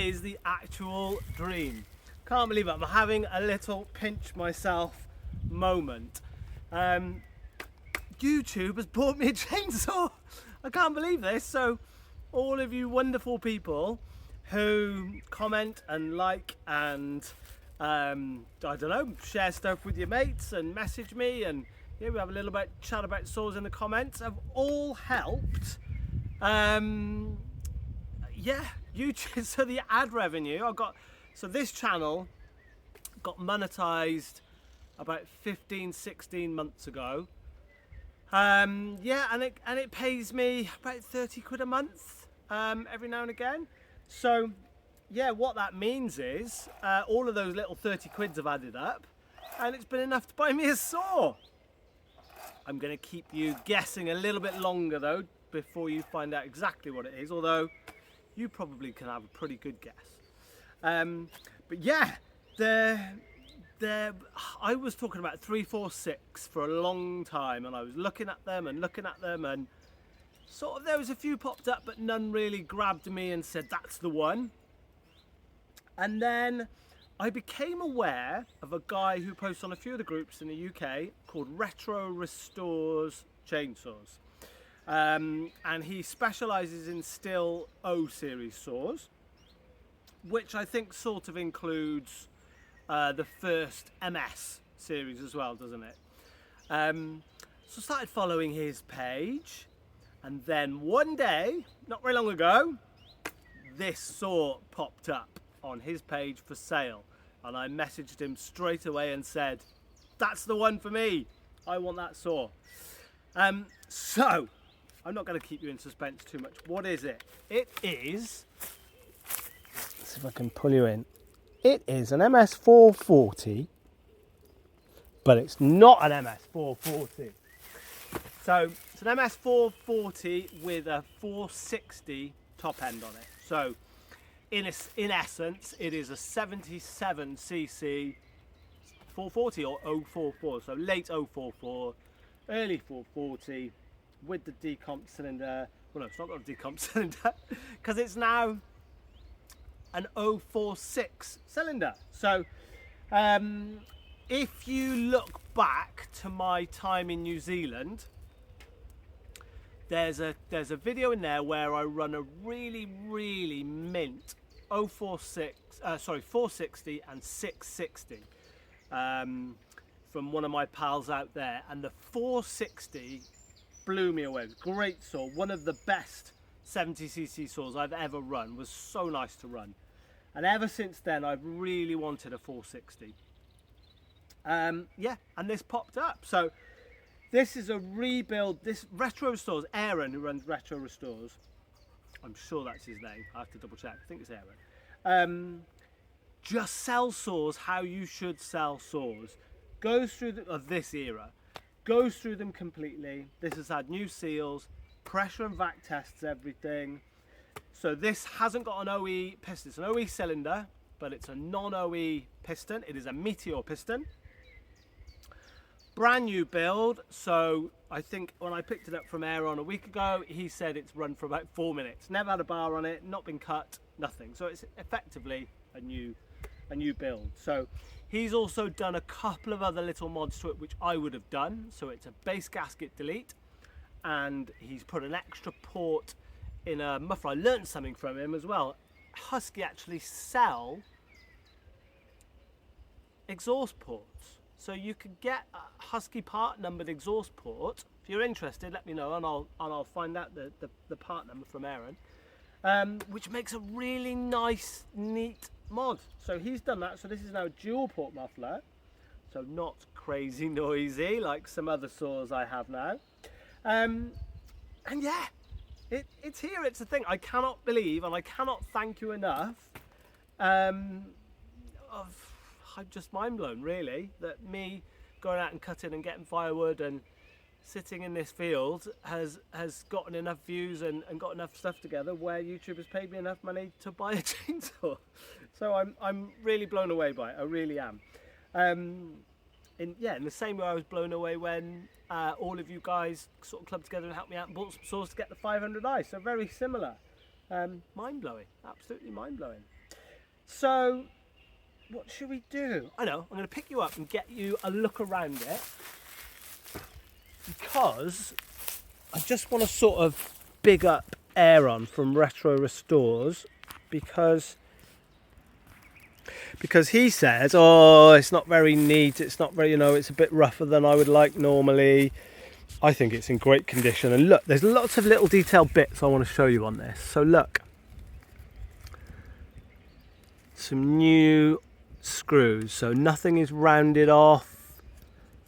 is the actual dream. Can't believe it. I'm having a little pinch myself moment. YouTube has bought me a chainsaw. I can't believe this. So all of you wonderful people who comment and like and I don't know, share stuff with your mates and message me, and yeah, we have a little bit chat about saws in the comments, have all helped. Yeah, YouTube. So the ad revenue so this channel got monetized about 15-16 months ago. Yeah, and it pays me about 30 quid a month every now and again. So yeah, what that means is all of those little 30 quids have added up, and it's been enough to buy me a saw. I'm going to keep you guessing a little bit longer though before you find out exactly what it is, although you probably can have a pretty good guess. But yeah, I was talking about 346 for a long time, and I was looking at them and sort of there was a few popped up, but none really grabbed me and said that's the one. And then I became aware of a guy who posts on a few of the groups in the UK called Retro Restores Chainsaws. And he specialises in Stihl O series saws, which I think sort of includes the first MS series as well, doesn't it? So I started following his page, and then one day, not very long ago, this saw popped up on his page for sale, and I messaged him straight away and said, that's the one for me, I want that saw. So I'm not going to keep you in suspense too much. What is it? It is, let's see if I can pull you in. It is an MS440, but it's not an MS440. So it's an MS440 with a 460 top end on it. So in essence, it is a 77cc 440 or 044. So late 044, early 440 with the decomp cylinder. Well, no, it's not got a decomp cylinder because it's now an 046 cylinder. So if you look back to my time in New Zealand, there's a video in there where I run a really mint 460 and 660 from one of my pals out there, and the 460 blew me away. It was a great saw, one of the best 70cc saws I've ever run. Was so nice to run, and ever since then I've really wanted a 460. Yeah, and this popped up. So this is a rebuild. This Retro Restores, Aaron, who runs Retro Restores, I'm sure that's his name, I have to double check, I think it's Aaron, just sells saws how you should sell saws. Goes through of this era, goes through them completely. This has had new seals, pressure and vac tests everything. So this hasn't got an OE piston. It's an OE cylinder, but it's a non-OE piston. It is a Meteor piston. Brand new build. So I think when I picked it up from Aaron a week ago, he said it's run for about 4 minutes. Never had a bar on it, not been cut, nothing. So it's effectively a new build. So he's also done a couple of other little mods to it, which I would have done. So it's a base gasket delete, and he's put an extra port in a muffler. I learned something from him as well. Husky actually sell exhaust ports, so you could get a Husky part numbered exhaust port. If you're interested, let me know, and I'll find out the part number from Aaron, which makes a really nice, neat mod. So he's done that. So this is now a dual port muffler, so not crazy noisy like some other saws I have now. And yeah, it's here, it's a thing. I cannot believe, and I cannot thank you enough. I'm just mind blown, really, that me going out and cutting and getting firewood and sitting in this field has gotten enough views and got enough stuff together where YouTube has paid me enough money to buy a chainsaw. So I'm really blown away by it. I really am. In the same way I was blown away when all of you guys sort of clubbed together and helped me out and bought some saws to get the 500i. So very similar. Mind blowing, absolutely mind blowing. So what should we do? I know, I'm going to pick you up and get you a look around it, because I just want to sort of big up Aaron from Retro Restores, because he says, oh, it's not very neat, it's not very, it's a bit rougher than I would like normally. I think it's in great condition, and look, there's lots of little detailed bits I want to show you on this. So look, some new screws, so nothing is rounded off.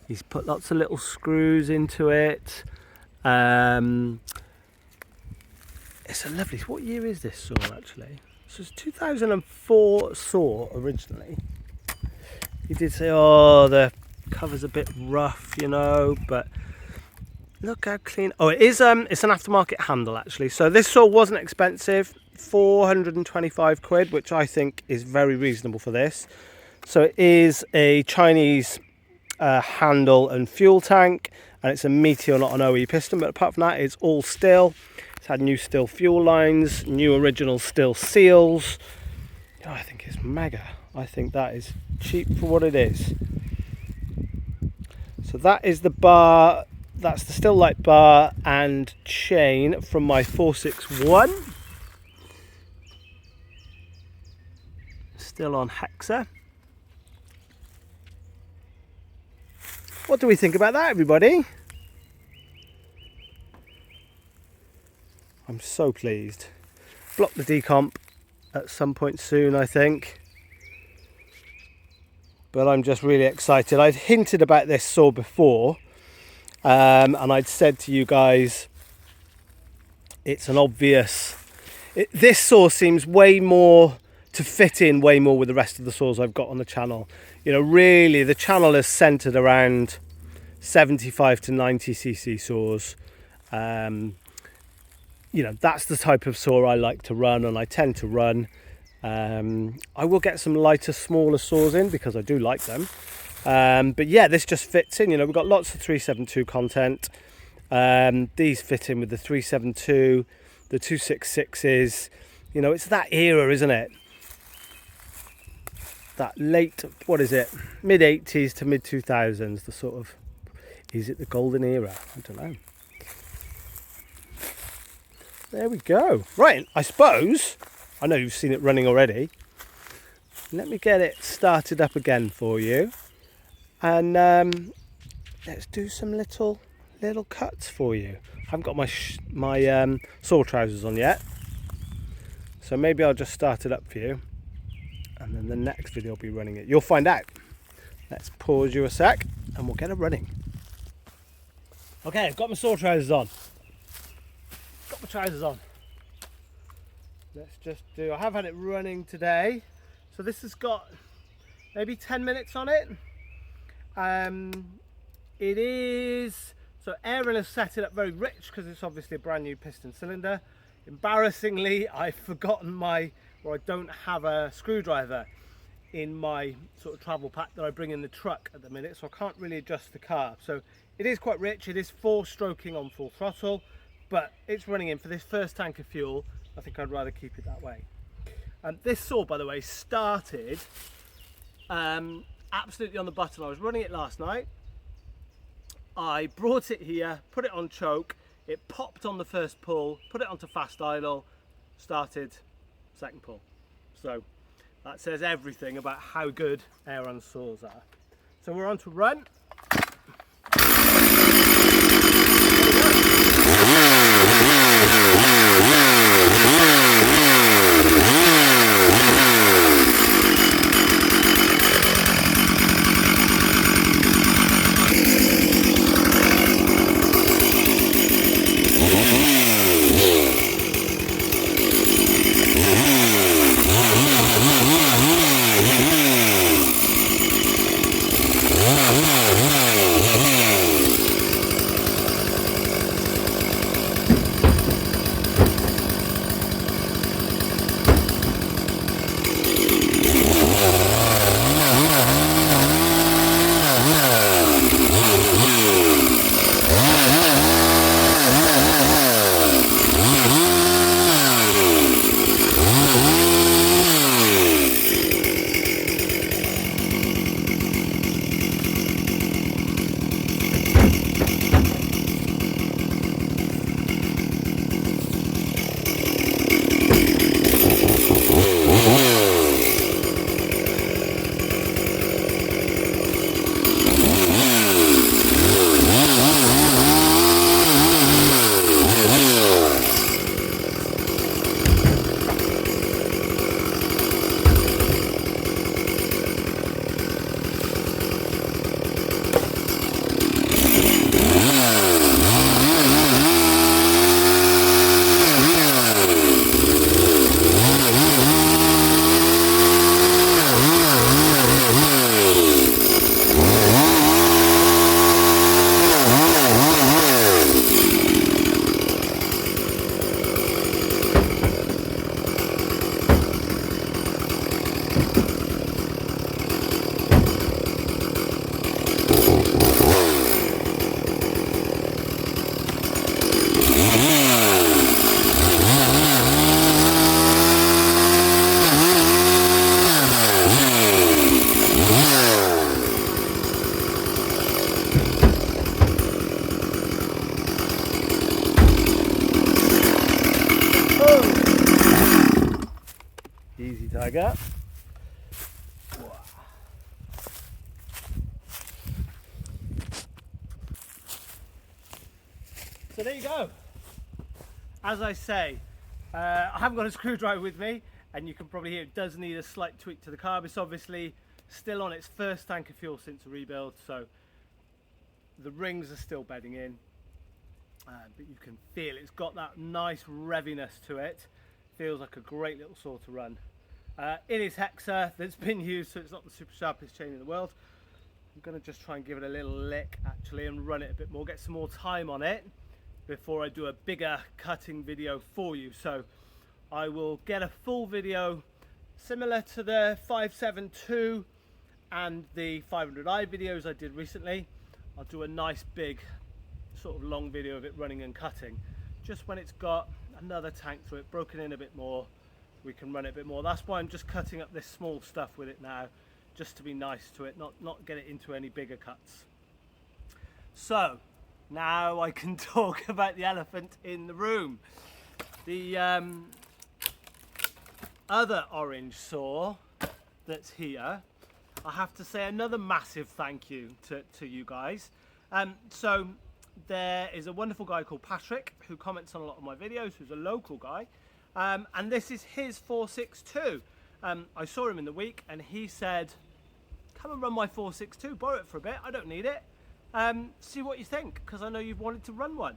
He's put lots of little screws into it. It's a lovely, what year is this saw actually? So it's 2004 saw originally. He did say, oh, the cover's a bit rough, but look how clean. Oh, it is, it's an aftermarket handle actually. So this saw wasn't expensive, 425 quid, which I think is very reasonable for this. So it is a Chinese handle and fuel tank, and it's a Meteor, not an OE piston, but apart from that, it's all Stihl. It's had new Stihl fuel lines, new original Stihl seals. Oh, I think it's mega. I think that is cheap for what it is. So that is the bar, that's the Stihl light bar and chain from my 461. Still on Hexa. What do we think about that, everybody? I'm so pleased. Block the decomp at some point soon, I think. But I'm just really excited. I'd hinted about this saw before, and I'd said to you guys, it's an obvious... this saw seems way more to fit in way more with the rest of the saws I've got on the channel. Really the channel is centered around 75 to 90cc saws. That's the type of saw I like to run, and I tend to run. I will get some lighter, smaller saws in because I do like them. But yeah, this just fits in. We've got lots of 372 content. These fit in with the 372, the 266s. It's that era, isn't it? That late, what is it, mid 80s to mid 2000s, the sort of, is it the golden era? I don't know. There we go. Right, I suppose, I know you've seen it running already. Let me get it started up again for you. And let's do some little cuts for you. I haven't got my saw trousers on yet. So maybe I'll just start it up for you. And then the next video I'll be running it. You'll find out. Let's pause you a sec and we'll get it running. Okay, I've got my saw trousers on. Got my trousers on. Let's just do, I have had it running today. So this has got maybe 10 minutes on it. It is, so Aaron has set it up very rich because it's obviously a brand new piston cylinder. Embarrassingly, I've forgotten I don't have a screwdriver in my sort of travel pack that I bring in the truck at the minute, so I can't really adjust the car. So it is quite rich. It is 4-stroking on full throttle, but it's running in for this first tank of fuel. I think I'd rather keep it that way. This saw, by the way, started absolutely on the button. I was running it last night. I brought it here, put it on choke, it popped on the first pull, put it onto fast idle, started second pull. So that says everything about how good Aaron's saws are. So we're on to run. bugger. So there you go. As I say, I haven't got a screwdriver with me, and you can probably hear it does need a slight tweak to the carb. It's obviously still on its first tank of fuel since the rebuild, so the rings are still bedding in, but you can feel it's got that nice reviness to it. Feels like a great little saw to run. It is Hexa that's been used, so it's not the super sharpest chain in the world. I'm going to just try and give it a little lick actually and run it a bit more, get some more time on it before I do a bigger cutting video for you. So I will get a full video similar to the 572 and the 500i videos I did recently. I'll do a nice big sort of long video of it running and cutting. Just when it's got another tank through it, broken in a bit more, we can run it a bit more. That's why I'm just cutting up this small stuff with it now, just to be nice to it, not get it into any bigger cuts. So now I can talk about the elephant in the room. The other orange saw that's here, I have to say another massive thank you to you guys. So there is a wonderful guy called Patrick who comments on a lot of my videos, who's a local guy, and this is his 462. I saw him in the week and he said, come and run my 462, borrow it for a bit, I don't need it, see what you think, because I know you've wanted to run one.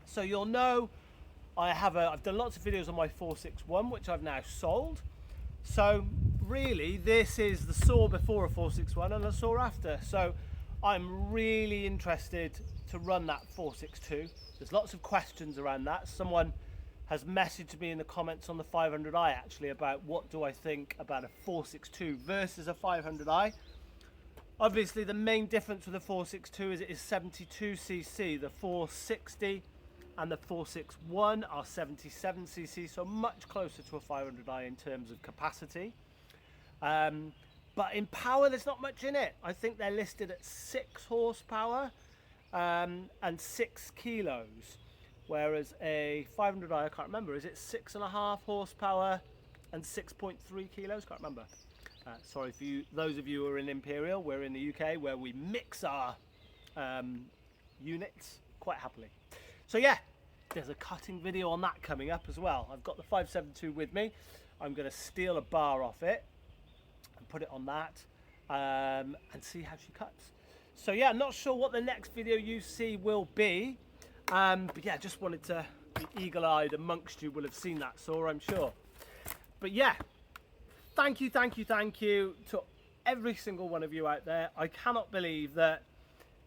So you'll know I've done lots of videos on my 461, which I've now sold. So really this is the saw before a 461 and a saw after. So I'm really interested to run that 462. There's lots of questions around that. Someone has messaged me in the comments on the 500i actually about what do I think about a 462 versus a 500i. Obviously the main difference with the 462 is it is 72cc. The 460 and the 461 are 77cc, so much closer to a 500i in terms of capacity. But in power there's not much in it. I think they're listed at 6 horsepower and 6 kilos, whereas a 500i, I can't remember, is it 6.5 horsepower and 6.3 kilos? Can't remember. Sorry for you, those of you who are in Imperial. We're in the UK where we mix our units quite happily. So yeah, there's a cutting video on that coming up as well. I've got the 572 with me. I'm going to steal a bar off it and put it on that and see how she cuts. So yeah, I'm not sure what the next video you see will be, but yeah, just wanted to be eagle-eyed amongst you will have seen that saw, I'm sure. But yeah, thank you to every single one of you out there. I cannot believe that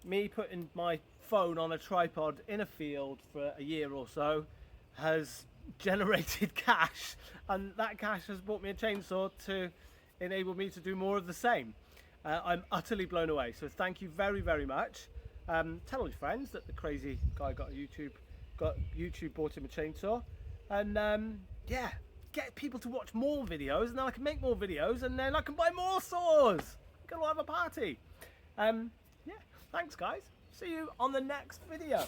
me putting my phone on a tripod in a field for a year or so has generated cash, and that cash has bought me a chainsaw to enable me to do more of the same. I'm utterly blown away, so thank you very much. Tell all your friends that the crazy guy got YouTube bought him a chainsaw, and yeah, get people to watch more videos, and then I can make more videos, and then I can buy more saws. We can all have a party. Yeah, thanks guys. See you on the next video.